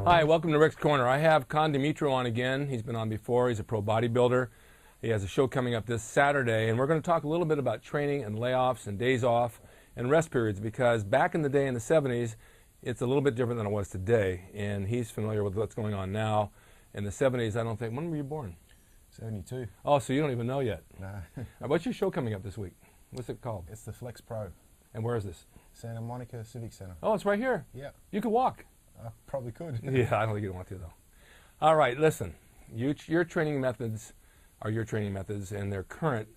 Hi, welcome to Rick's Corner. I have Demetriou on again. He's been on before. He's a pro bodybuilder. He has a show coming up this Saturday, and we're going to talk a little bit about training and layoffs and days off and rest periods, because back in the day in the 70s, it's a little bit different than it was today, and he's familiar with what's going on now. In the 70s, I don't think, when were you born? 72. Oh, so you don't even know yet. No. What's your show coming up this week? What's it called? It's the Flex Pro. And where is this? Santa Monica Civic Center. Oh, it's right here. Yeah. You could walk. I probably could. Yeah, I don't think you'd want to, though. All right, listen. Your training methods are your training methods, and they're current.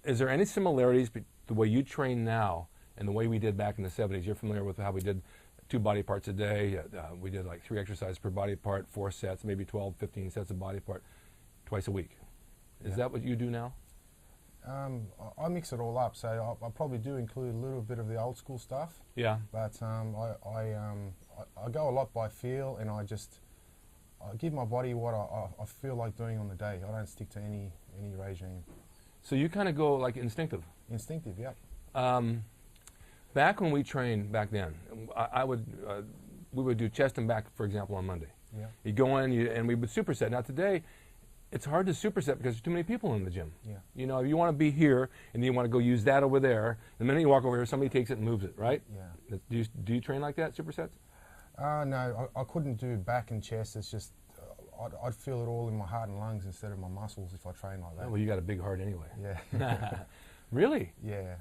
Is there any similarities the way you train now and the way we did back in the 70s? You're familiar with how we did 2 body parts a day. We did like 3 exercises per body part, 4 sets, maybe 12, 15 sets of body part twice a week. Is that what you do now? I mix it all up, so I probably do include a little bit of the old school stuff. Yeah. But I go a lot by feel, and I give my body what I feel like doing on the day. I don't stick to any regime. So you kind of go like instinctive. Instinctive, yeah. Back when we trained back then, we would do chest and back, for example, on Monday. Yeah. You go in and we would superset. Now today, it's hard to superset because there's too many people in the gym. Yeah. You know, you want to be here and you want to go use that over there. The minute you walk over here, somebody takes it and moves it, right? Yeah. Do you train like that, supersets? No, I couldn't do back and chest. It's just I'd feel it all in my heart and lungs instead of my muscles if I train like that. Oh, well, you got a big heart anyway. Yeah. Really? Yeah.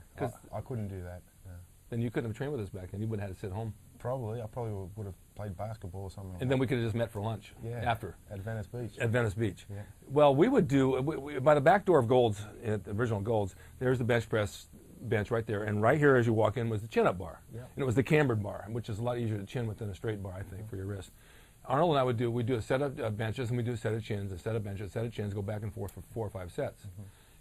I couldn't do that. No. Then you couldn't have trained with us back then. You would have had to sit home. Probably. I probably would have played basketball or something. And then we could have just met for lunch. Yeah. After. At Venice Beach. At Venice Beach. Yeah. Well, we would do, by the back door of Gold's, at the original Gold's, there's the bench press bench right there. And right here as you walk in was the chin-up bar. Yeah. And it was the cambered bar, which is a lot easier to chin with than a straight bar, I think, for your wrist. Arnold and I we'd do a set of benches, and we do a set of chins, a set of benches, a set of chins, go back and forth for 4 or 5 sets.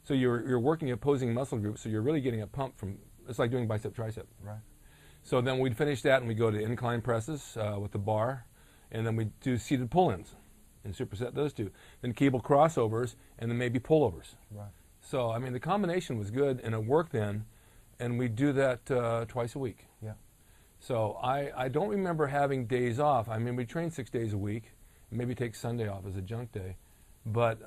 So you're working opposing muscle groups, so you're really getting a pump from, it's like doing bicep, tricep. Right. So then we'd finish that and we go to incline presses with the bar, and then we do seated pull-ins and superset those 2. Then cable crossovers, and then maybe pullovers. Right. So, I mean, the combination was good, and it worked then, and we do that twice a week. Yeah. So I don't remember having days off. I mean, we train 6 days a week, and maybe take Sunday off as a junk day. But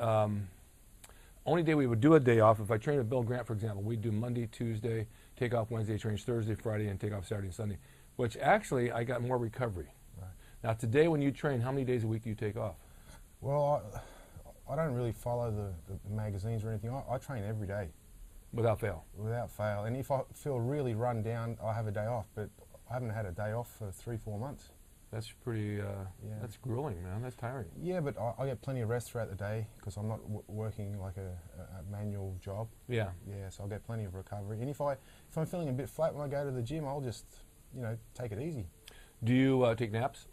only day we would do a day off, if I train with Bill Grant, for example, we'd do Monday, Tuesday, take off Wednesday, train Thursday, Friday, and take off Saturday and Sunday, which actually I got more recovery. Right. Now today when you train, how many days a week do you take off? Well, I don't really follow the magazines or anything. I train every day. Without fail? Without fail. And if I feel really run down, I have a day off, but I haven't had a day off for 3-4 months. That's pretty, that's grueling, man. That's tiring. Yeah, but I get plenty of rest throughout the day because I'm not working like a manual job. Yeah. Yeah, so I'll get plenty of recovery. And if I'm feeling a bit flat when I go to the gym, I'll just, take it easy. Do you take naps?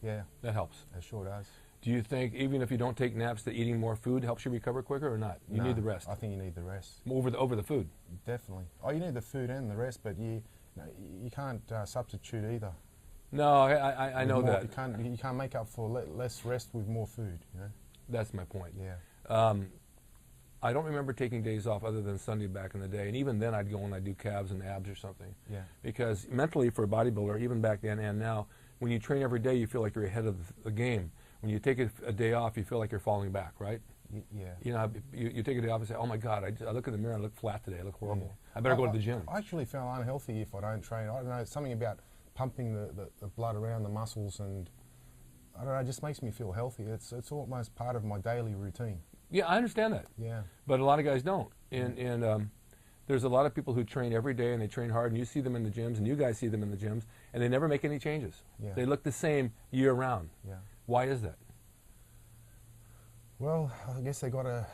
Yeah. That helps. It sure does. Do you think even if you don't take naps, that eating more food helps you recover quicker or not? You need the rest. I think you need the rest. Over the food? Definitely. Oh, you need the food and the rest, but you can't substitute either. No, I know that. You can't make up for less rest with more food. That's my point. Yeah. I don't remember taking days off other than Sunday back in the day, and even then I'd go and I'd do calves and abs or something. Yeah. Because mentally for a bodybuilder, even back then and now, when you train every day, you feel like you're ahead of the game. When you take a day off, you feel like you're falling back, right? Yeah. You know, you take a day off and say, oh my God, I look in the mirror and I look flat today, I look horrible. Yeah. I better go to the gym. I actually feel unhealthy if I don't train. I don't know, something about pumping the blood around the muscles, and I don't know, it just makes me feel healthy. It's almost part of my daily routine. Yeah, I understand that. Yeah. But a lot of guys don't. And there's a lot of people who train every day and they train hard, and you see them in the gyms, and you guys see them in the gyms, and they never make any changes. Yeah. They look the same year round. Yeah. Why is that? Well, I guess they got to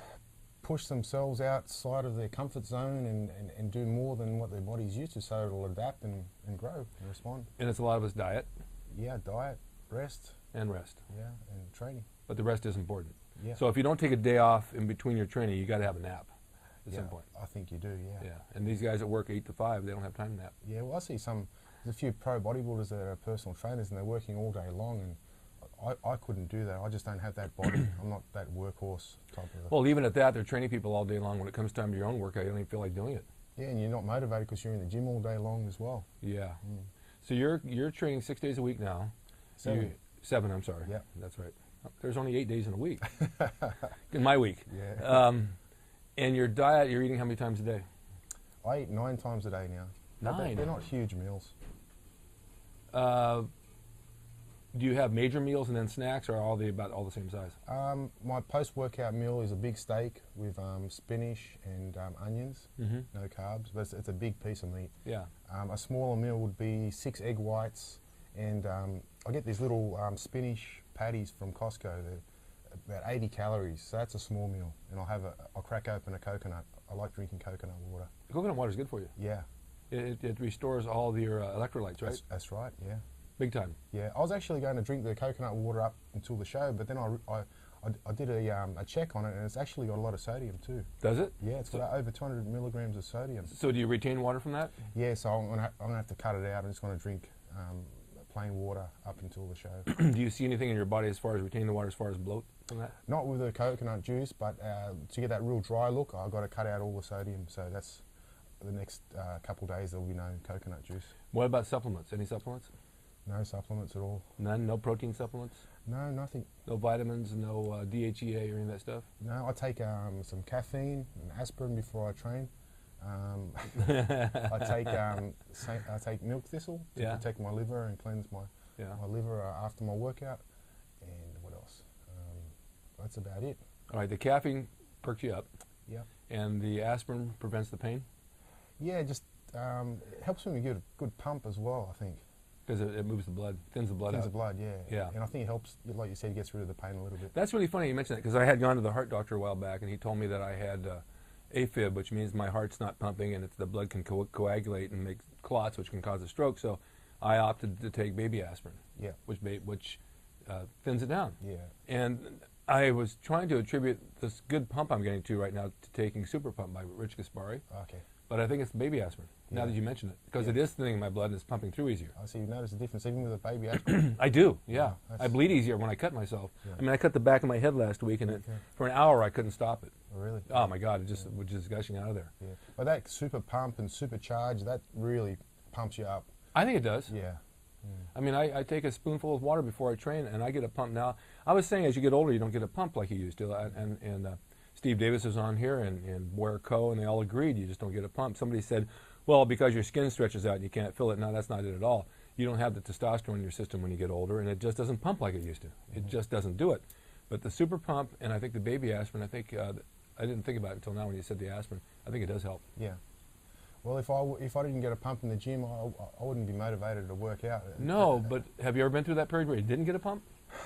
push themselves outside of their comfort zone and do more than what their body's used to, so it'll adapt and grow and respond. And it's a lot of us diet. Yeah, diet, rest. And rest. Yeah, and training. But the rest is important. Yeah. So if you don't take a day off in between your training, you got to have a nap at some point. I think you do, yeah. Yeah, and these guys that work 8 to 5, they don't have time to nap. Yeah, well I see there's a few pro bodybuilders that are personal trainers and they're working all day long, and I couldn't do that. I just don't have that body. I'm not that workhorse type of. Well, even at that, they're training people all day long. When it comes time to your own workout, you don't even feel like doing it. Yeah, and you're not motivated because you're in the gym all day long as well. Yeah. So you're training 6 days a week now. 7. 7, I'm sorry. Yeah. That's right. There's only 8 days in a week. In my week. Yeah. And your diet, you're eating how many times a day? I eat 9 times a day now. But 9? They're not huge meals. Do you have major meals and then snacks, or are all about all the same size? My post-workout meal is a big steak with spinach and onions, Mm-hmm. no carbs, but it's a big piece of meat. Yeah. A smaller meal would be 6 egg whites, and I get these little spinach patties from Costco. They're about 80 calories, so that's a small meal. And I'll crack open a coconut. I like drinking coconut water. Coconut water is good for you. Yeah. It restores all of your electrolytes, right? That's right, yeah. Big time. Yeah, I was actually going to drink the coconut water up until the show, but then I did a check on it, and it's actually got a lot of sodium too. Does it? Yeah, it's got over 200 milligrams of sodium. So do you retain water from that? Yeah, so I'm gonna have to cut it out. I'm just going to drink plain water up until the show. Do you see anything in your body as far as retaining the water, as far as bloat from that? Not with the coconut juice, but to get that real dry look, I've got to cut out all the sodium. So that's the next couple days. There'll be no coconut juice. What about supplements? Any supplements? No supplements at all. None? No protein supplements? No, nothing. No vitamins? No DHEA or any of that stuff? No, I take some caffeine and aspirin before I train. I take milk thistle to protect my liver and cleanse my liver after my workout. And what else? That's about it. All right, the caffeine perks you up. Yeah. And the aspirin prevents the pain? Yeah, just it helps me get a good pump as well, I think. Because it moves the blood, thins the blood out. Thins the blood, yeah. Yeah. And I think it helps, like you said, it gets rid of the pain a little bit. That's really funny you mentioned that, because I had gone to the heart doctor a while back, and he told me that I had AFib, which means my heart's not pumping, and the blood can coagulate and make clots, which can cause a stroke. So I opted to take baby aspirin, Yeah. which thins it down. Yeah. And I was trying to attribute this good pump I'm getting to right now to taking Super Pump by Rich Gaspari, Okay. but I think it's the baby aspirin, now Yeah. that you mention it, because Yeah. it is thinning my blood and it's pumping through easier. I see you notice the difference even with a baby aspirin. I do, yeah. Yeah, I that's- bleed easier when I cut myself. Yeah. I mean, I cut the back of my head last week, and for an hour I couldn't stop it. Oh, really? Oh my God, it just was just gushing out of there. Yeah. But that super pump and supercharge, that really pumps you up. I think it does. Yeah. I mean, I take a spoonful of water before I train, and I get a pump now. I was saying, as you get older, you don't get a pump like you used to. And Steve Davis was on here, and Boyer Co., and they all agreed you just don't get a pump. Somebody said, well, because your skin stretches out and you can't feel it. No, that's not it at all. You don't have the testosterone in your system when you get older, and it just doesn't pump like it used to. It just doesn't do it. But the super pump, and I think the baby aspirin, I think I didn't think about it until now when you said the aspirin. I think it does help. Yeah. Well, if I didn't get a pump in the gym, I wouldn't be motivated to work out. No, but have you ever been through that period where you didn't get a pump?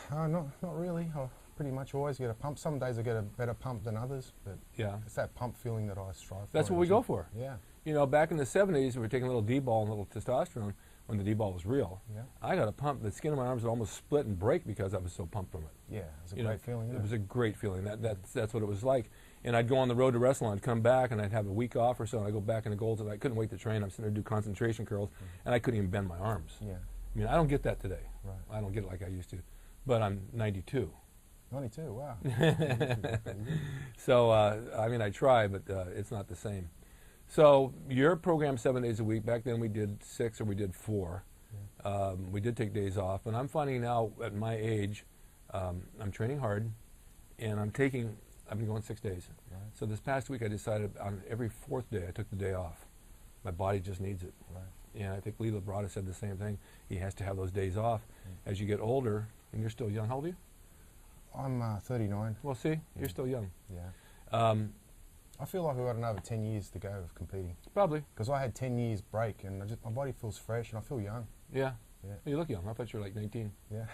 Not really. I pretty much always get a pump. Some days I get a better pump than others, but Yeah. it's that pump feeling that I strive for. That's in what we the go gym. for. Yeah. You know, back in the 70s, we were taking a little D-ball and a little testosterone when the D-ball was real. Yeah. I got a pump. The skin of my arms would almost split and break because I was so pumped from it. Yeah. It's a You know, great feeling. It was a great feeling. That's what it was like. And I'd go on the road to wrestling. I'd come back, and I'd have a week off or so, and I'd go back in the golds, and I couldn't wait to train. I'm sitting there do concentration curls, and I couldn't even bend my arms. Yeah. I mean, I don't get that today. Right. I don't get it like I used to. But I'm 92. 92. Wow. So, I mean, I try, but it's not the same. So you're programmed 7 days a week. Back then we did 6 or we did 4. Yeah. We did take days off. And I'm finding now at my age, I'm training hard, and I've been going 6 days. Right. So this past week I decided on every 4th day I took the day off. My body just needs it. Right. And I think Lee Labrada said the same thing. He has to have those days off. As you get older, and you're still young. How old are you? I'm 39. Well, see, you're still young. Yeah. I feel like I've got another 10 years to go of competing. Probably. Because I had 10 years break, and my body feels fresh, and I feel young. Yeah. Yeah. You look young. I thought you were like 19. Yeah.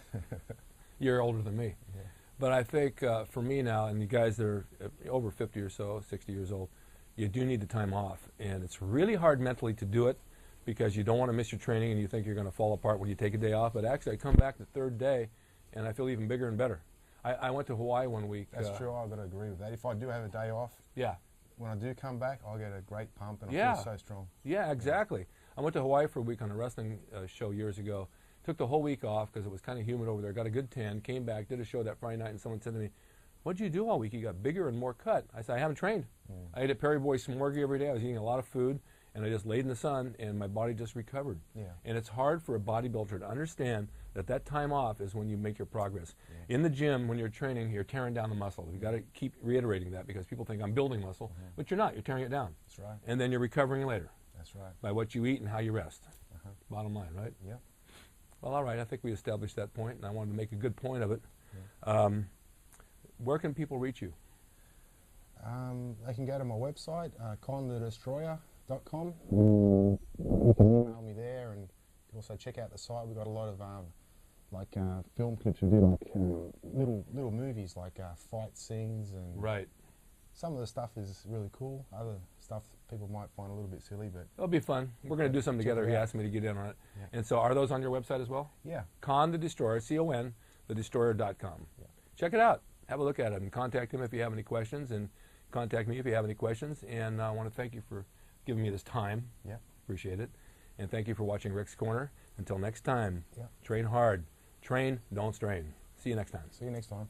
You're older than me. Yeah. But I think for me now, and you guys that are over 50 or so, 60 years old, you do need the time off. And it's really hard mentally to do it because you don't want to miss your training and you think you're going to fall apart when you take a day off. But actually, I come back the 3rd day, and I feel even bigger and better. I went to Hawaii one week. That's true. I've got to agree with that. If I do have a day off, Yeah. when I do come back, I'll get a great pump, and I Yeah. feel so strong. Yeah, exactly. I went to Hawaii for a week on a wrestling show years ago. Took the whole week off because it was kind of humid over there. Got a good tan. Came back, did a show that Friday night, and someone said to me, "What'd you do all week? You got bigger and more cut." I said, "I haven't trained. I ate at Perry Boy Smorgy every day. I was eating a lot of food, and I just laid in the sun, and my body just recovered. Yeah. And it's hard for a bodybuilder to understand that that time off is when you make your progress. Yeah. In the gym, when you're training, you're tearing down the muscle. You've got to keep reiterating that, because people think I'm building muscle, but you're not. You're tearing it down. That's right. And then you're recovering later That's right. by what you eat and how you rest. Bottom line, right? Yeah. Well, all right. I think we established that point, and I wanted to make a good point of it. Yeah. Where can people reach you? They can go to my website, conthedestroyer.com. You can email me there, and you can also check out the site. We've got a lot of film clips we do, little movies, fight scenes, and Right. some of the stuff is really cool. Other stuff people might find a little bit silly, but It'll be fun. We're going to do something Check together. it He out. asked me to get in on it. Yeah. And so are those on your website as well? yeah. Con the Destroyer, C-O-N, thedestroyer.com. Yeah. Check it out. Have a look at it, and contact him if you have any questions, and contact me if you have any questions. And I want to thank you for giving me this time. Yeah. Appreciate it. And thank you for watching Rick's Corner. Until next time, Yeah. train hard. Train, don't strain. See you next time. See you next time.